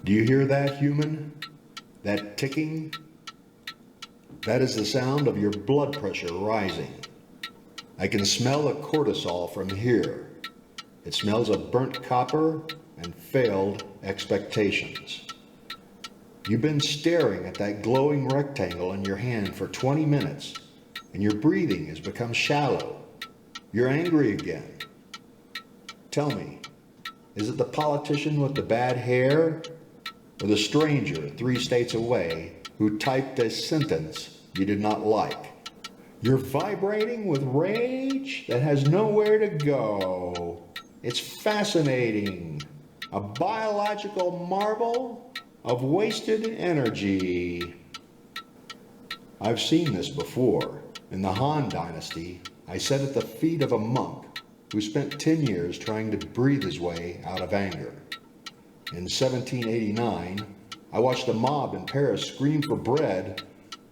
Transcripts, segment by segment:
Do you hear that, human? That ticking? That is the sound of your blood pressure rising. I can smell the cortisol from here. It smells of burnt copper and failed expectations. You've been staring at that glowing rectangle in your hand for 20 minutes, and your breathing has become shallow. You're angry again. Tell me, is it the politician with the bad hair, or the stranger 3 states away who typed a sentence you did not like? You're vibrating with rage that has nowhere to go. It's fascinating. A biological marvel of wasted energy. I've seen this before. In the Han Dynasty, I sat at the feet of a monk who spent 10 years trying to breathe his way out of anger. In 1789, I watched a mob in Paris scream for bread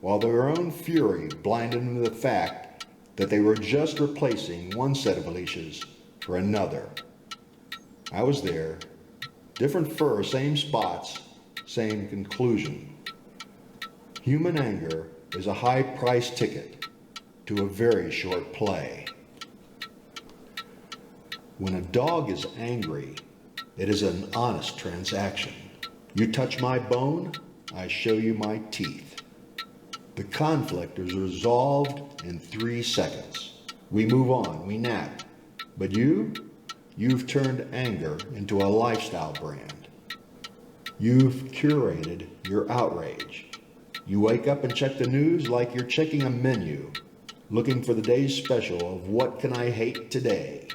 while their own fury blinded them to the fact that they were just replacing one set of leashes for another. I was there, different fur, same spots, same conclusion. Human anger is a high price ticket to a very short play. When a dog is angry, it is an honest transaction. You touch my bone, I show you my teeth. The conflict is resolved in 3 seconds. We move on, we nap. But you've turned anger into a lifestyle brand. You've curated your outrage. You wake up and check the news like you're checking a menu, looking for the day's special of what can I hate today.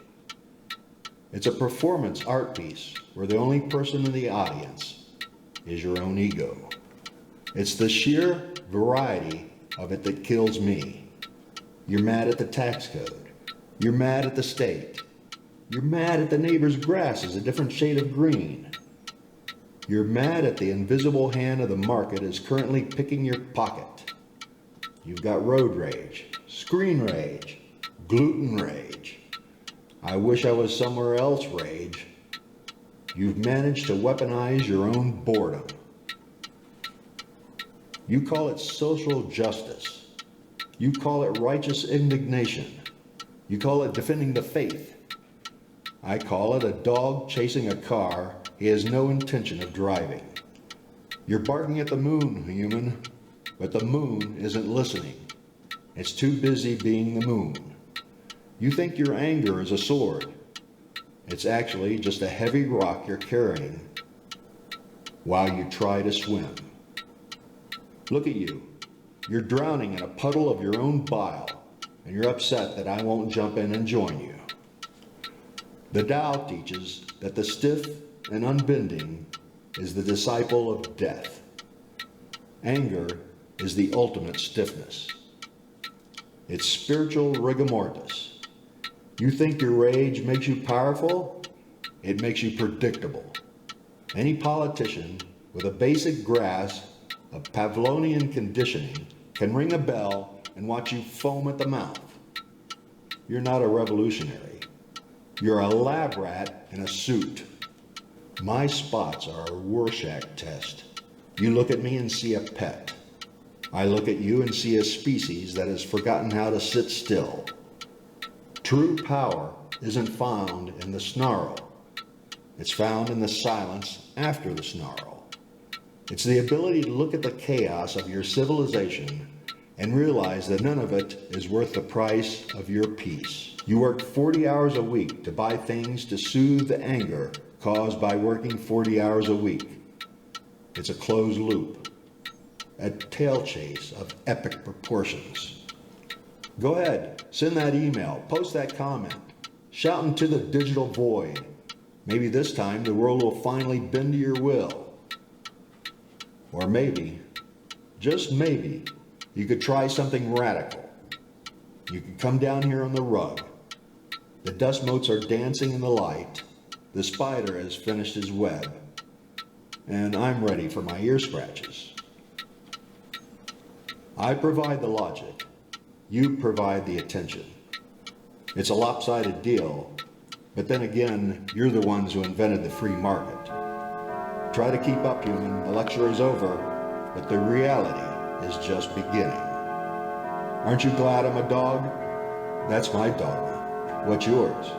It's a performance art piece where the only person in the audience is your own ego. It's the sheer variety of it that kills me. You're mad at the tax code. You're mad at the state. You're mad at the neighbor's grass is a different shade of green. You're mad at the invisible hand of the market is currently picking your pocket. You've got road rage, screen rage, gluten rage. I wish I was somewhere else rage. You've managed to weaponize your own boredom. You call it social justice. You call it righteous indignation. You call it defending the faith. I call it a dog chasing a car he has no intention of driving. You're barking at the moon, human, but the moon isn't listening. It's too busy being the moon. You think your anger is a sword. It's actually just a heavy rock you're carrying while you try to swim. Look at you. You're drowning in a puddle of your own bile, and you're upset that I won't jump in and join you. The Tao teaches that the stiff and unbending is the disciple of death. Anger is the ultimate stiffness. It's spiritual rigor mortis. You think your rage makes you powerful? It makes you predictable. Any politician with a basic grasp of Pavlovian conditioning can ring a bell and watch you foam at the mouth. You're not a revolutionary. You're a lab rat in a suit. My spots are a Rorschach test. You look at me and see a pet. I look at you and see a species that has forgotten how to sit still. True power isn't found in the snarl. It's found in the silence after the snarl. It's the ability to look at the chaos of your civilization and realize that none of it is worth the price of your peace. You work 40 hours a week to buy things to soothe the anger caused by working 40 hours a week. It's a closed loop, a tail chase of epic proportions. Go ahead, send that email, post that comment, shout into the digital void. Maybe this time the world will finally bend to your will. Or maybe, just maybe, you could try something radical. You could come down here on the rug. The dust motes are dancing in the light. The spider has finished his web. And I'm ready for my ear scratches. I provide the logic. You provide the attention. It's a lopsided deal, but then again, you're the ones who invented the free market. Try to keep up, human. The lecture is over, but the reality is just beginning. Aren't you glad I'm a dog? That's my dogma. What's yours?